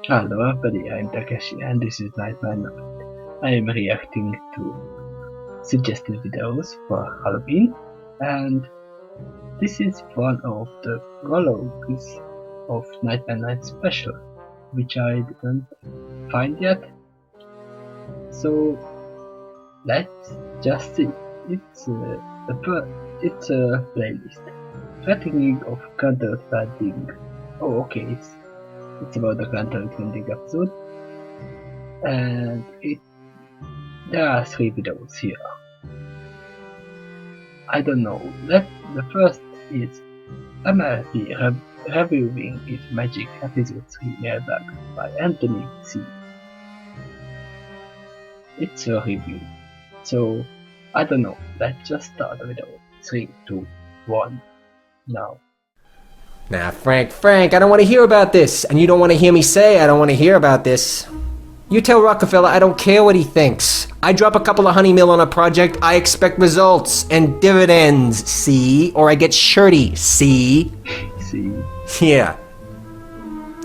Hello everybody, I'm Takeshy and this is Nightmare Night. I am reacting to suggested videos for Halloween, and this is one of the prologues of Nightmare Night special, which I didn't find yet. So let's just see. It's a playlist. Threatening of content wedding. Oh, okay, it's about the content wedding episode, and there are 3 videos here. I don't know. The first is MLP reviewing its Magic Episode 3 Mailbag by Anthony C. It's a review, so I don't know. Let's just start the video. 3, 2, 1, now. Nah, Frank, I don't want to hear about this. And you don't want to hear me say I don't want to hear about this. You tell Rockefeller I don't care what he thinks. I drop a couple of honey mil on a project, I expect results and dividends, see? Or I get shirty, see? See? Yeah.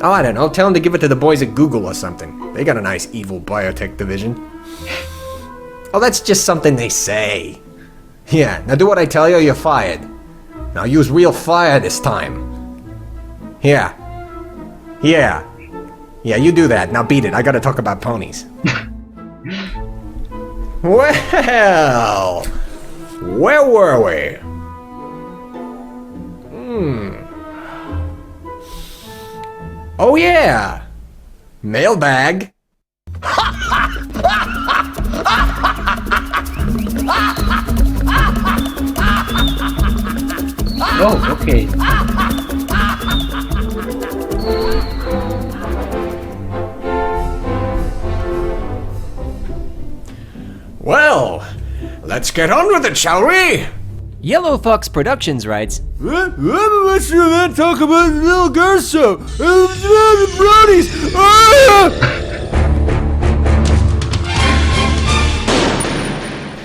Oh, I don't know, tell him to give it to the boys at Google or something. They got a nice evil biotech division. Oh, that's just something they say. Yeah, now do what I tell you or you're fired. Now use real fire this time. Yeah, you do that. Now beat it. I gotta talk about ponies. Well, where were we? Oh yeah, mailbag. Oh, okay. Well, let's get on with it, shall we? Yellow Fox Productions writes, Let's talk about the little girl show. Bronies.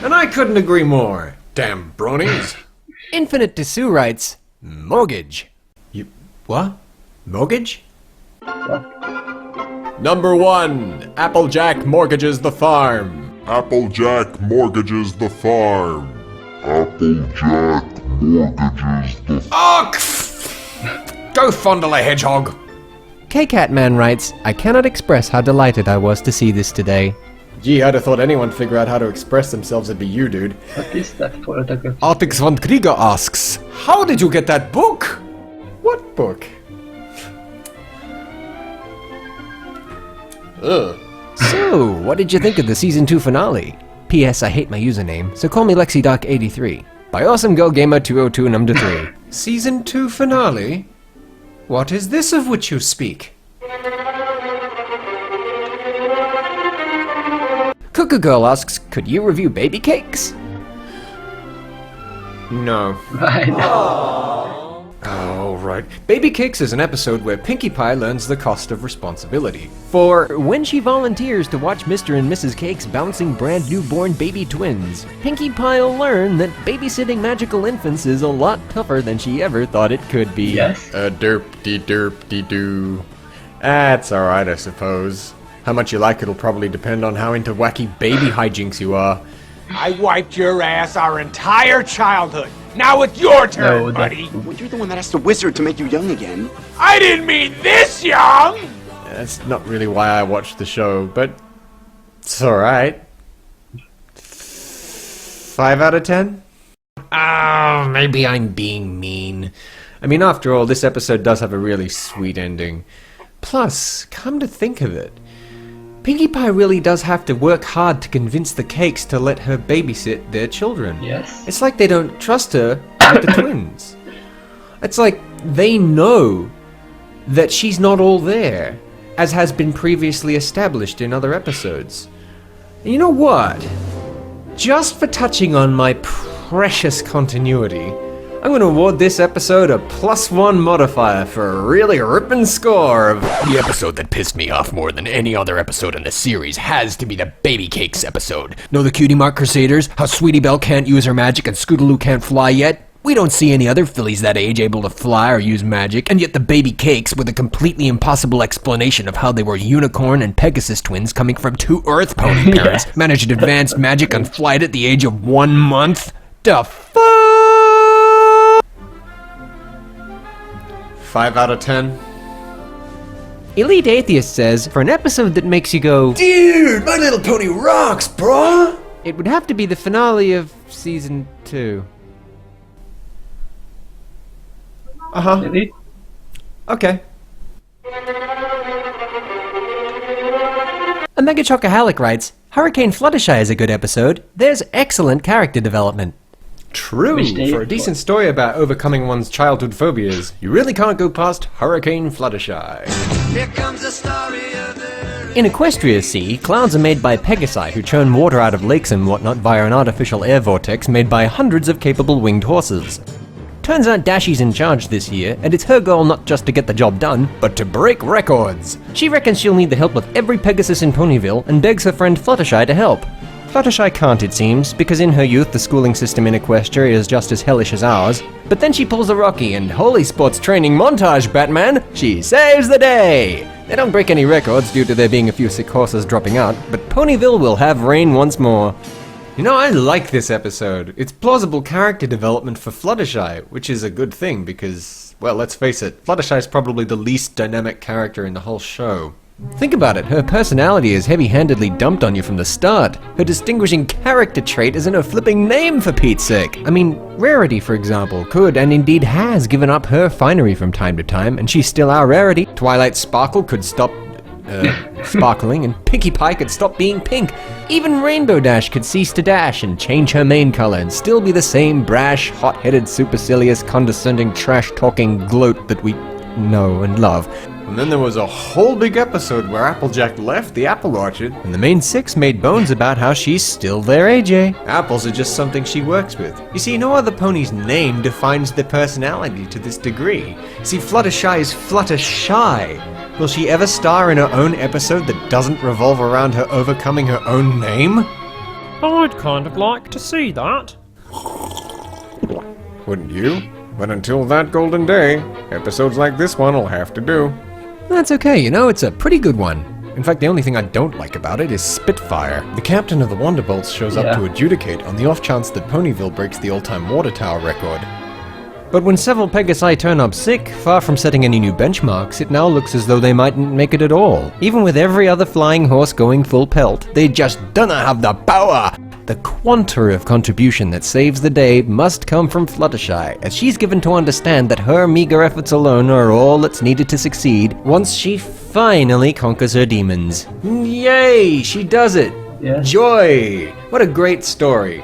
And I couldn't agree more. Damn bronies. Infinite Dessous writes, Mortgage. You what? Mortgage? What? Number 1, Applejack mortgages the farm. Applejack mortgages the farm. Applejack mortgages the Oh, go fondle a hedgehog. K-Cat Man writes, I cannot express how delighted I was to see this today. Gee, I'd have thought anyone figure out how to express themselves, it'd be you, dude. What is that photograph? Artix von Krieger asks, how did you get that book? What book? Ugh. So, what did you think of the Season 2 finale? P.S. I hate my username, so call me LexiDoc83. By Awesome Go Gamer 202 number 3. Season 2 finale? What is this of which you speak? Cuckoo Girl asks, could you review baby cakes? No. Right. Oh, right. Baby Cakes is an episode where Pinkie Pie learns the cost of responsibility. For when she volunteers to watch Mr. and Mrs. Cakes bouncing brand newborn baby twins, Pinkie Pie'll learn that babysitting magical infants is a lot tougher than she ever thought it could be. Yes. Derp-de-derp-de-doo. That's alright, I suppose. How much you like it'll probably depend on how into wacky baby hijinks you are. I wiped your ass our entire childhood. Now it's your turn, No, buddy. Well, you're the one that has to wizard to make you young again. I didn't mean this young! That's not really why I watched the show, but it's alright. 5 out of 10? Ah, maybe I'm being mean. I mean, after all, this episode does have a really sweet ending. Plus, come to think of it, Pinkie Pie really does have to work hard to convince the Cakes to let her babysit their children. Yes. It's like they don't trust her with the twins. It's like they know that she's not all there, as has been previously established in other episodes. And you know what? Just for touching on my precious continuity, I'm going to award this episode a +1 modifier for a really ripping score of... The episode that pissed me off more than any other episode in the series has to be the Baby Cakes episode. Know the Cutie Mark Crusaders? How Sweetie Belle can't use her magic and Scootaloo can't fly yet? We don't see any other fillies that age able to fly or use magic, and yet the baby Cakes, with a completely impossible explanation of how they were unicorn and Pegasus twins coming from two Earth pony parents, managed advanced magic on flight at the age of 1 month? The fuck? 5 out of 10. Elite Atheist says, for an episode that makes you go, Dude, My Little Pony rocks, bro! it would have to be the finale of season 2. Uh-huh. Really? Okay. Omega Chocoholic writes, Hurricane Fluttershy is a good episode. There's excellent character development. True. Which day- For a decent story about overcoming one's childhood phobias, you really can't go past Hurricane Fluttershy. In Equestria Sea, clouds are made by Pegasi, who churn water out of lakes and whatnot via an artificial air vortex made by hundreds of capable winged horses. Turns out Dashy's in charge this year, and it's her goal not just to get the job done, but to break records. She reckons she'll need the help of every Pegasus in Ponyville, and begs her friend Fluttershy to help. Fluttershy can't, it seems, because in her youth the schooling system in Equestria is just as hellish as ours. But then she pulls a Rocky, and holy sports training montage, Batman! She saves the day! They don't break any records due to there being a few sick horses dropping out, but Ponyville will have rain once more. You know, I like this episode. It's plausible character development for Fluttershy, which is a good thing because, well, let's face it, Fluttershy's probably the least dynamic character in the whole show. Think about it, her personality is heavy-handedly dumped on you from the start. Her distinguishing character trait isn't her flipping name, for Pete's sake. I mean, Rarity, for example, could and indeed has given up her finery from time to time, and she's still our Rarity. Twilight Sparkle could stop sparkling, and Pinkie Pie could stop being pink. Even Rainbow Dash could cease to dash and change her mane color and still be the same brash, hot-headed, supercilious, condescending, trash-talking gloat that we know and love. And then there was a whole big episode where Applejack left the apple orchard. And the main six made bones about how she's still there, AJ. Apples are just something she works with. You see, no other pony's name defines their personality to this degree. See, Fluttershy is Fluttershy. Will she ever star in her own episode that doesn't revolve around her overcoming her own name? I'd kind of like to see that. Wouldn't you? But until that golden day, episodes like this one will have to do. That's okay, you know, it's a pretty good one. In fact, the only thing I don't like about it is Spitfire. The captain of the Wonderbolts shows up to adjudicate on the off chance that Ponyville breaks the all-time water tower record. But when several Pegasi turn up sick, far from setting any new benchmarks, it now looks as though they mightn't make it at all. Even with every other flying horse going full pelt, they just don't have the power! The quanta of contribution that saves the day must come from Fluttershy, as she's given to understand that her meager efforts alone are all that's needed to succeed once she finally conquers her demons. Yay! She does it! Yeah. Joy! What a great story.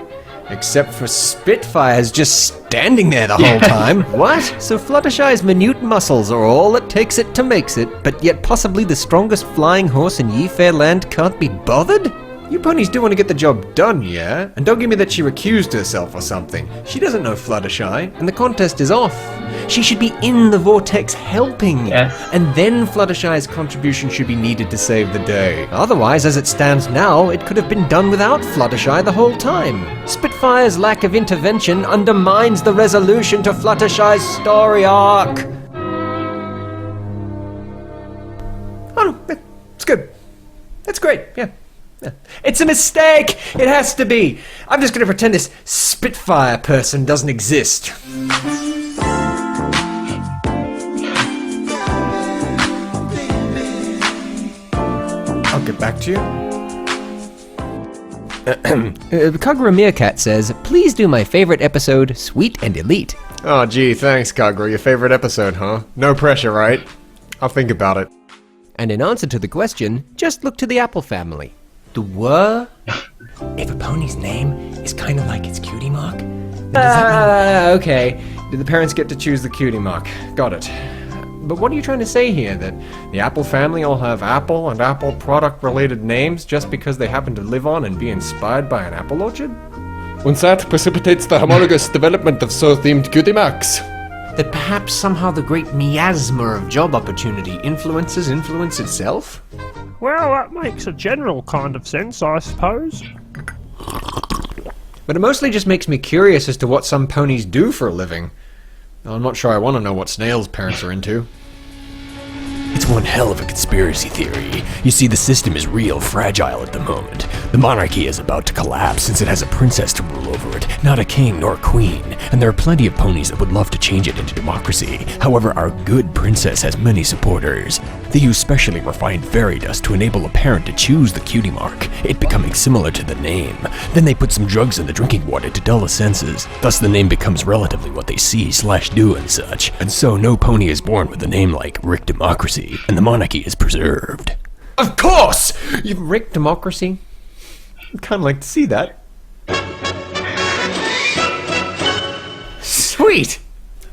Except for Spitfire's just standing there the whole time. What? So Fluttershy's minute muscles are all it takes it to makes it, but yet possibly the strongest flying horse in Ye Fair Land can't be bothered? You ponies do want to get the job done, yeah? And don't give me that she recused herself or something. She doesn't know Fluttershy, and the contest is off. She should be in the vortex helping. Yes. And then Fluttershy's contribution should be needed to save the day. Otherwise, as it stands now, it could have been done without Fluttershy the whole time. Spitfire's lack of intervention undermines the resolution to Fluttershy's story arc. Oh, no, it's good. That's great, yeah. It's a mistake! It has to be! I'm just gonna pretend this Spitfire person doesn't exist. I'll get back to you. Kagura Meerkat says, please do my favorite episode, Sweet and Elite. Oh gee, thanks Kagura. Your favorite episode, huh? No pressure, right? I'll think about it. And in answer to the question, just look to the Apple family. The were? If a pony's name is kind of like its cutie mark, Okay. Did the parents get to choose the cutie mark? Got it. But what are you trying to say here? That the Apple family all have Apple and Apple product related names just because they happen to live on and be inspired by an apple orchard? And that precipitates the homologous development of so-themed cutie marks. That perhaps somehow the great miasma of job opportunity influences influence itself? Well, that makes a general kind of sense, I suppose. But it mostly just makes me curious as to what some ponies do for a living. I'm not sure I want to know what Snail's parents are into. It's one hell of a conspiracy theory. You see, the system is real fragile at the moment. The monarchy is about to collapse since it has a princess to rule over it, not a king nor queen, and there are plenty of ponies that would love to change it into democracy. However, our good princess has many supporters. They use specially refined fairy dust to enable a parent to choose the cutie mark, it becoming similar to the name. Then they put some drugs in the drinking water to dull the senses. Thus the name becomes relatively what they see/do and such. And so no pony is born with a name like Rick Democracy, and the monarchy is preserved. Of course! You've Rick Democracy? I'd kind of like to see that. Sweet!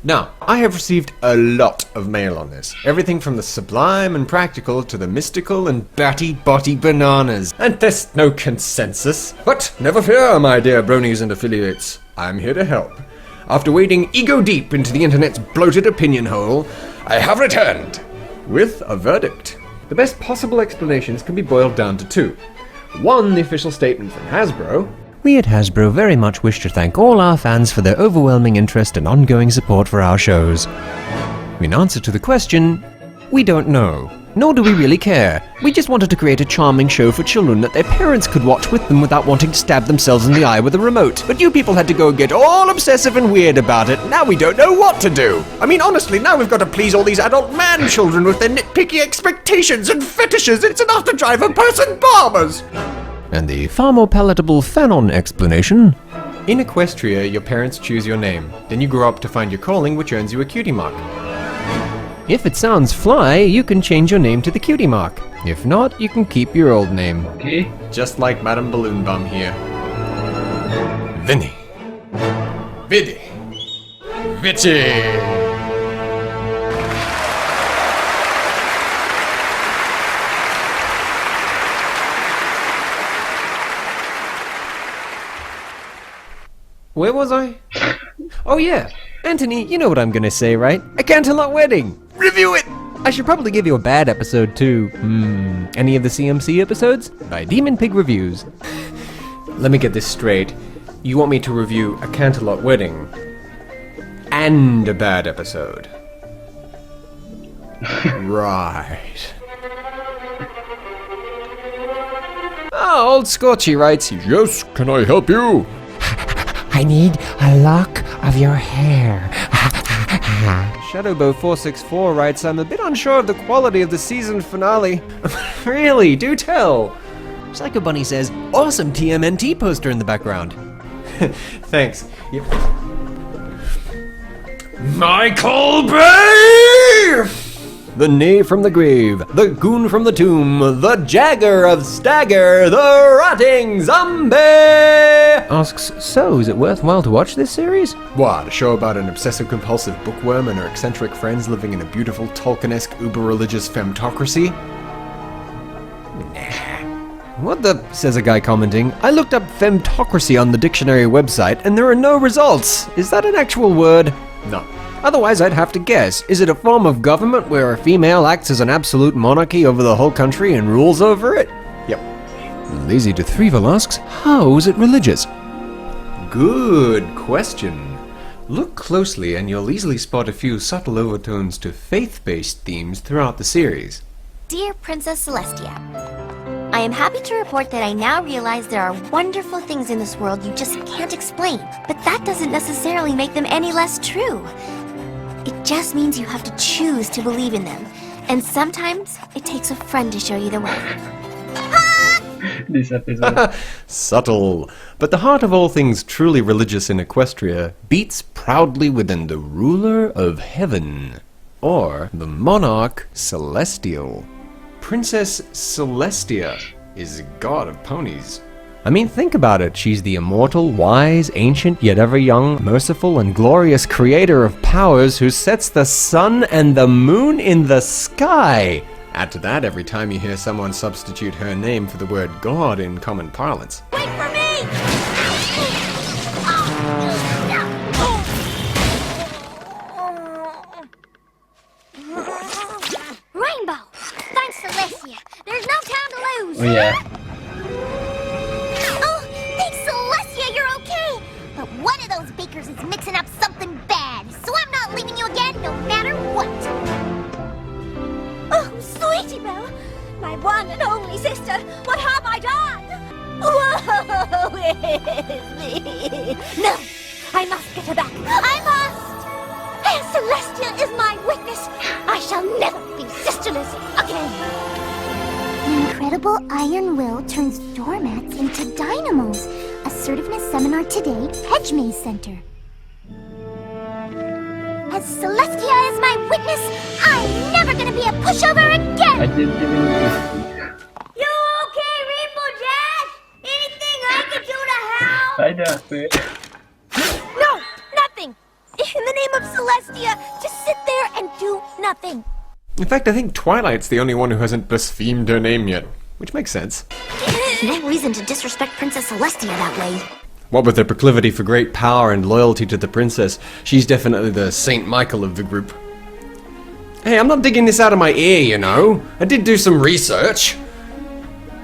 Now, I have received a lot of mail on this. Everything from the sublime and practical to the mystical and batty-botty bananas. And there's no consensus. But never fear, my dear bronies and affiliates. I'm here to help. After wading ego-deep into the internet's bloated opinion hole, I have returned with a verdict. The best possible explanations can be boiled down to two. One, the official statement from Hasbro. We at Hasbro very much wish to thank all our fans for their overwhelming interest and ongoing support for our shows. In answer to the question, we don't know. Nor do we really care. We just wanted to create a charming show for children that their parents could watch with them without wanting to stab themselves in the eye with a remote. But you people had to go and get all obsessive and weird about it. Now we don't know what to do. I mean, honestly, now we've got to please all these adult man children with their nitpicky expectations and fetishes. It's enough to drive a person bombers. And the far more palatable Fanon explanation. In Equestria, your parents choose your name. Then you grow up to find your calling, which earns you a cutie mark. If it sounds fly, you can change your name to the cutie mark. If not, you can keep your old name. Okay. Just like Madame Balloon Bum here. Vinny. Viddy. Vitchy. Where was I? Oh yeah, Anthony, you know what I'm gonna say, right? A Canterlot Wedding! Review it! I should probably give you a bad episode too. Any of the CMC episodes? By Demon Pig Reviews. Let me get this straight. You want me to review A Canterlot Wedding and a bad episode? Right. Oh, Old Scorchy writes, Yes, can I help you? I need a lock of your hair. Shadowbow464 writes, I'm a bit unsure of the quality of the season finale. Really, do tell. Psycho Bunny says, awesome TMNT poster in the background. Thanks. Yep. Michael Bay! The knave from the grave, the goon from the tomb, the jagger of stagger, the rotting zombie! Asks, so is it worthwhile to watch this series? What, a show about an obsessive-compulsive bookworm and her eccentric friends living in a beautiful Tolkien-esque uber-religious femtocracy? Nah. What the, says a guy commenting, I looked up femtocracy on the dictionary website and there are no results. Is that an actual word? No. Otherwise, I'd have to guess. Is it a form of government where a female acts as an absolute monarchy over the whole country and rules over it? Yep. Lazy to Threevil asks, how is it religious? Good question. Look closely and you'll easily spot a few subtle overtones to faith-based themes throughout the series. Dear Princess Celestia, I am happy to report that I now realize there are wonderful things in this world you just can't explain, but that doesn't necessarily make them any less true. It just means you have to choose to believe in them, and sometimes it takes a friend to show you the way. This episode. Subtle. But the heart of all things truly religious in Equestria beats proudly within the ruler of heaven, or the monarch celestial. Princess Celestia is god of ponies. I mean, think about it. She's the immortal, wise, ancient, yet ever young, merciful, and glorious creator of powers who sets the sun and the moon in the sky. Add to that every time you hear someone substitute her name for the word God in common parlance. Wait for me! Rainbow! Thanks, Celestia. There's no time to lose. Oh yeah. Oh, thanks, Celestia. You're okay. Pretty Belle, my one and only sister, what have I done? Woe is me! No, I must get her back. I must! Celestia is my witness. I shall never be sisterless again. The incredible iron will turns doormats into dynamos. Assertiveness seminar today, Hedge Maze Center. As Celestia is my witness, I'm never gonna be a pushover again! I didn't even know. You okay, Rainbow Dash? Anything I can do to help? I know. No, nothing! In the name of Celestia, just sit there and do nothing. In fact, I think Twilight's the only one who hasn't blasphemed her name yet, which makes sense. No reason to disrespect Princess Celestia that way. What with her proclivity for great power and loyalty to the princess, she's definitely the Saint Michael of the group. Hey, I'm not digging this out of my ear, you know. I did do some research.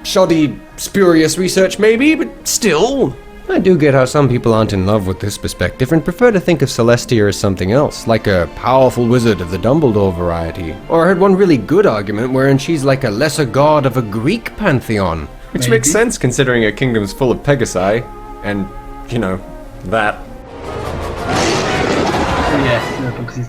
Shoddy, spurious research maybe, but still. I do get how some people aren't in love with this perspective and prefer to think of Celestia as something else, like a powerful wizard of the Dumbledore variety. Or I heard one really good argument wherein she's like a lesser god of a Greek pantheon. Which makes sense considering her kingdom's full of Pegasi, and, you know, that.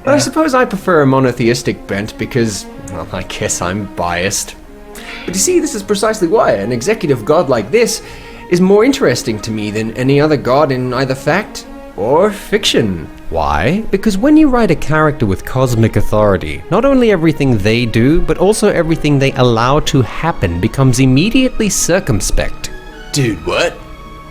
But I suppose I prefer a monotheistic bent because, well, I guess I'm biased. But you see, this is precisely why an executive god like this is more interesting to me than any other god in either fact or fiction. Why? Because when you write a character with cosmic authority, not only everything they do, but also everything they allow to happen becomes immediately circumspect. Dude, what?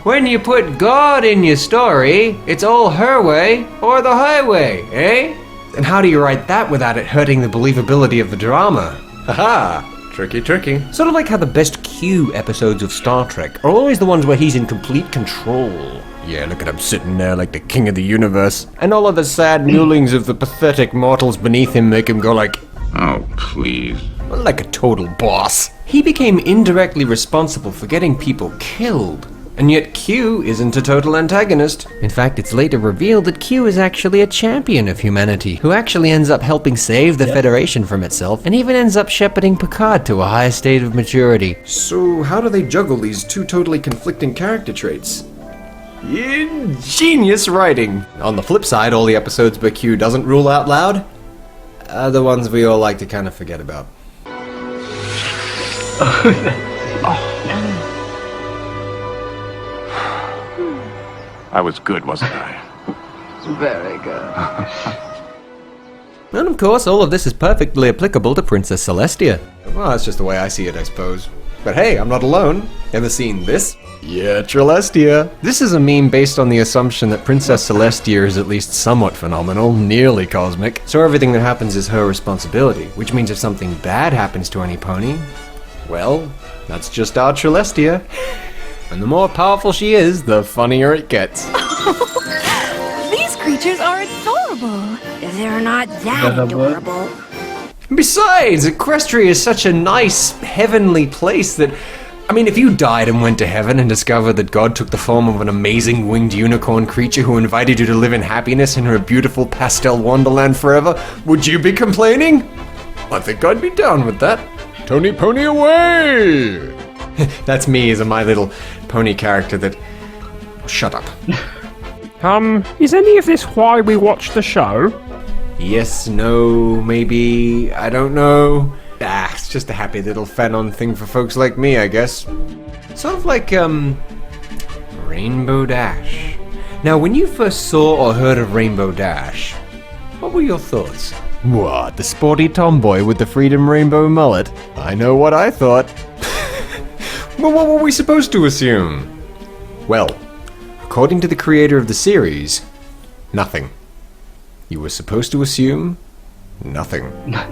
When you put God in your story, it's all her way or the highway, eh? And how do you write that without it hurting the believability of the drama? Haha! Tricky, tricky. Sort of like how the best Q episodes of Star Trek are always the ones where he's in complete control. Yeah, look at him sitting there like the king of the universe. And all of the sad mulings of the pathetic mortals beneath him make him go like, Oh, please. like a total boss. He became indirectly responsible for getting people killed. And yet Q isn't a total antagonist. In fact, it's later revealed that Q is actually a champion of humanity, who actually ends up helping save the Federation from itself, and even ends up shepherding Picard to a higher state of maturity. So how do they juggle these two totally conflicting character traits? Ingenious writing! On the flip side, all the episodes where Q doesn't rule out loud are the ones we all like to kind of forget about. I was good, wasn't I? Very good. And of course, all of this is perfectly applicable to Princess Celestia. Well, that's just the way I see it, I suppose. But hey, I'm not alone. Ever seen this? Yeah, Celestia. This is a meme based on the assumption that Princess Celestia is at least somewhat phenomenal, nearly cosmic, so everything that happens is her responsibility, which means if something bad happens to any pony, well, that's just our Celestia. And the more powerful she is, the funnier it gets. These creatures are adorable. They're not that adorable. Besides, Equestria is such a nice, heavenly place that, I mean, if you died and went to heaven and discovered that God took the form of an amazing winged unicorn creature who invited you to live in happiness in her beautiful pastel wonderland forever, would you be complaining? I think I'd be down with that. Tony Pony away! That's me as a My Little Pony character that... Shut up. Is any of this why we watch the show? Yes, no, maybe, I don't know. It's just a happy little fan-on thing for folks like me, I guess. Sort of like, Rainbow Dash. Now, when you first saw or heard of Rainbow Dash, what were your thoughts? What, the sporty tomboy with the Freedom Rainbow mullet? I know what I thought. Well, what were we supposed to assume? Well, according to the creator of the series, nothing. You were supposed to assume nothing.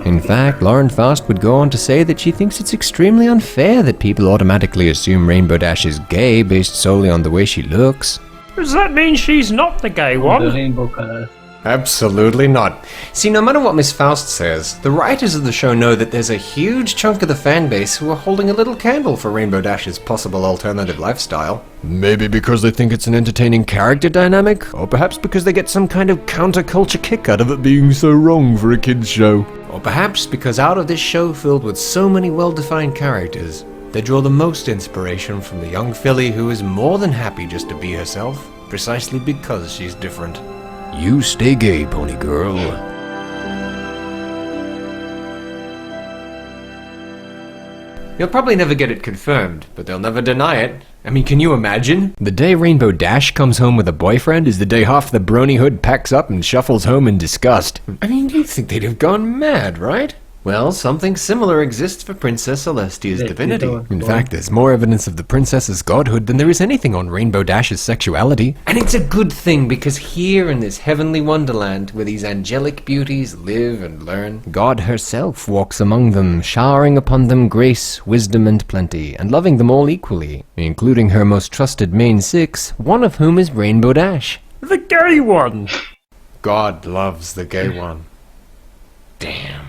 In fact, Lauren Faust would go on to say that she thinks it's extremely unfair that people automatically assume Rainbow Dash is gay based solely on the way she looks. Does that mean she's not the gay one? The rainbow colors. Absolutely not. See, no matter what Miss Faust says, the writers of the show know that there's a huge chunk of the fan base who are holding a little candle for Rainbow Dash's possible alternative lifestyle. Maybe because they think it's an entertaining character dynamic, or perhaps because they get some kind of counterculture kick out of it being so wrong for a kids show. Or perhaps because out of this show filled with so many well-defined characters, they draw the most inspiration from the young filly who is more than happy just to be herself, precisely because she's different. You stay gay, pony girl. You'll probably never get it confirmed, but they'll never deny it. I mean, can you imagine? The day Rainbow Dash comes home with a boyfriend is the day half the brony hood packs up and shuffles home in disgust. I mean, you'd think they'd have gone mad, right? Well, something similar exists for Princess Celestia's divinity. In fact, there's more evidence of the princess's godhood than there is anything on Rainbow Dash's sexuality. And it's a good thing, because here in this heavenly wonderland where these angelic beauties live and learn, God herself walks among them, showering upon them grace, wisdom, and plenty, and loving them all equally, including her most trusted main six, one of whom is Rainbow Dash. The gay one! God loves the gay one. Damn.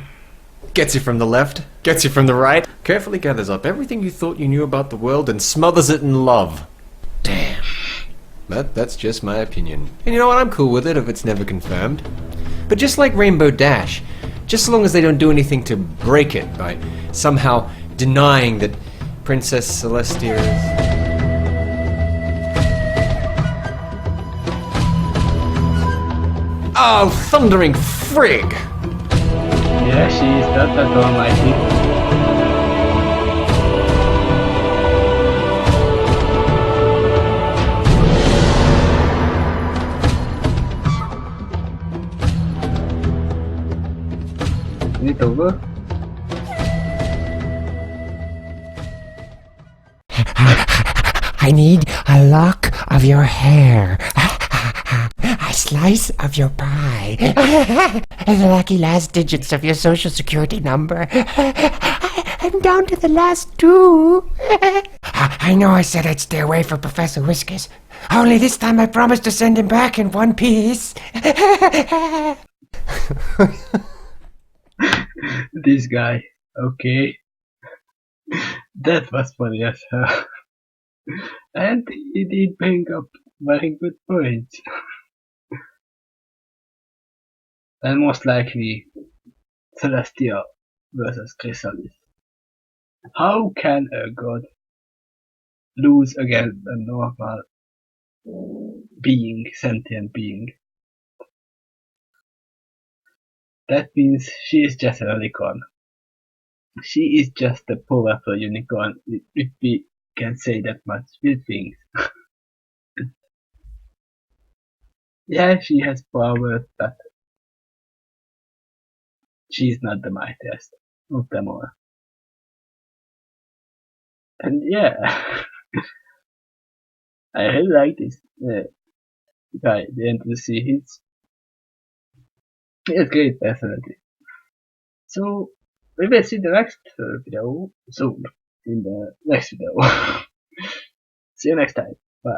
Gets you from the left, gets you from the right, carefully gathers up everything you thought you knew about the world and smothers it in love. Damn. That's just my opinion. And you know what, I'm cool with it if it's never confirmed. But just like Rainbow Dash, just so long as they don't do anything to break it by somehow denying that Princess Celestia is... Oh, thundering frig! Yeah, she is not that almighty. Is it over? I need a lock of your hair. A slice of your pie. The lucky last digits of your social security number. I'm down to the last two. I know I said I'd stay away from Professor Whiskers. Only this time I promised to send him back in one piece. This guy. Okay. That was funny as hell. And he did bring up very good points. And most likely Celestia versus Chrysalis. How can a god lose against a normal being, sentient being? That means she is just a unicorn. She is just a powerful unicorn, if we can say that much with things. Yeah, she has powers, but she's not the mightiest of them all. And yeah, I really like this guy, the NPC. He's great personality. So, we will see the next video soon, in the next video. See you next time. Bye.